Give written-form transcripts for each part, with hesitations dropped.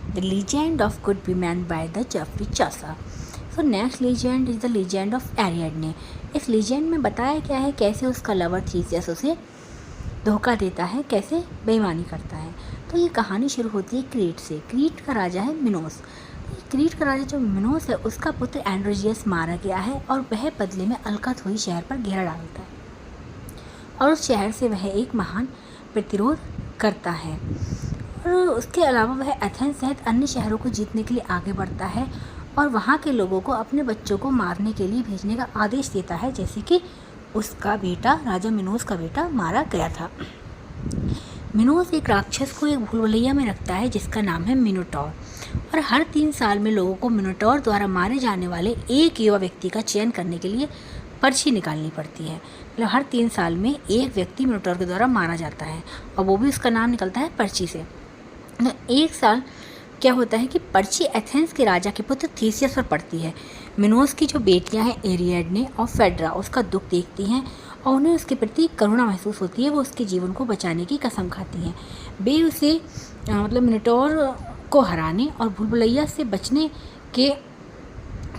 The legend of good women by the Geoffrey Chaucer. So next legend is the legend of Ariadne. इस legend में बताया गया है कैसे उसका लवर थीसियस उसे धोखा देता है, कैसे बेईमानी करता है। तो ये कहानी शुरू होती है क्रीट से। क्रीट का राजा है मिनोस। क्रीट का राजा जो मिनोस है उसका पुत्र एंड्रोजियस मारा गया है और वह बदले में अलकथोई शहर पर घेरा डालता है और उस शहर से वह एक महान प्रतिरोध करता है। और उसके अलावा वह एथेंस सहित अन्य शहरों को जीतने के लिए आगे बढ़ता है और वहाँ के लोगों को अपने बच्चों को मारने के लिए भेजने का आदेश देता है, जैसे कि उसका बेटा राजा मिनोस का बेटा मारा गया था। मिनोस एक राक्षस को एक भूलभुलैया में रखता है जिसका नाम है मिनोटॉर, और हर 3 साल में लोगों को मिनोटॉर द्वारा मारे जाने वाले एक युवा व्यक्ति का चयन करने के लिए पर्ची निकालनी पड़ती है। मतलब हर 3 साल में एक व्यक्ति मिनोटॉर के द्वारा मारा जाता है और वो भी उसका नाम निकलता है पर्ची से। तो एक साल क्या होता है कि पर्ची एथेंस के राजा के पुत्र थीसियस पर पड़ती है। मिनोस की जो बेटियां हैं एरिएडने और फेड्रा उसका दुख देखती हैं और उन्हें उसके प्रति करुणा महसूस होती है। वो उसके जीवन को बचाने की कसम खाती हैं। वे उसे मतलब मिनोटॉर को हराने और भूलभुलैया से बचने के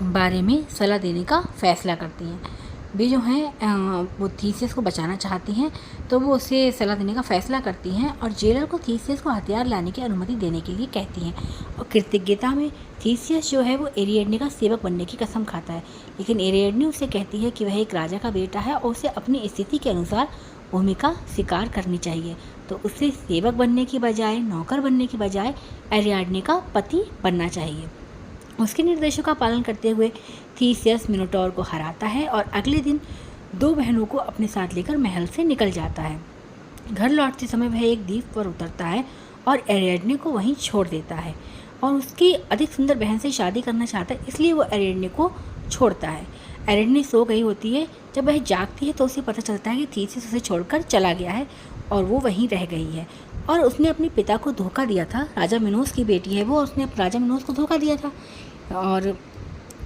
बारे में सलाह देने का फैसला करती हैं। वे जो हैं वो थीसियस को बचाना चाहती हैं, तो वो उसे सलाह देने का फैसला करती हैं और जेलर को थीसियस को हथियार लाने की अनुमति देने के लिए कहती हैं। और कृतज्ञता में थीसियस जो है वो एरिएडने का सेवक बनने की कसम खाता है, लेकिन एरिएडने उसे कहती है कि वह एक राजा का बेटा है और उसे अपनी स्थिति के अनुसार भूमिका स्वीकार करनी चाहिए। तो उसे सेवक बनने की बजाय, नौकर बनने की बजाय एरिएडने का पति बनना चाहिए। उसके निर्देशों का पालन करते हुए थीसियस मिनोटॉर को हराता है और अगले दिन 2 बहनों को अपने साथ लेकर महल से निकल जाता है। घर लौटते समय वह एक द्वीप पर उतरता है और एरिएडने को वहीं छोड़ देता है और उसकी अधिक सुंदर बहन से शादी करना चाहता है, इसलिए वो एरिएडने को छोड़ता है। एरिएडने सो गई होती है। जब वह जागती है तो उसे पता चलता है कि थीसियस उसे छोड़कर चला गया है और वो वहीं रह गई है और उसने अपने पिता को धोखा दिया था। राजा मिनोस की बेटी है वो और उसने राजा मिनोस को धोखा दिया था और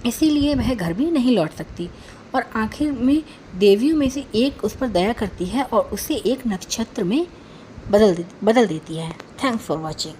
इसीलिए वह घर भी नहीं लौट सकती। और आखिर में देवियों में से एक उस पर दया करती है और उसे एक नक्षत्र में बदल देती है। Thanks for watching.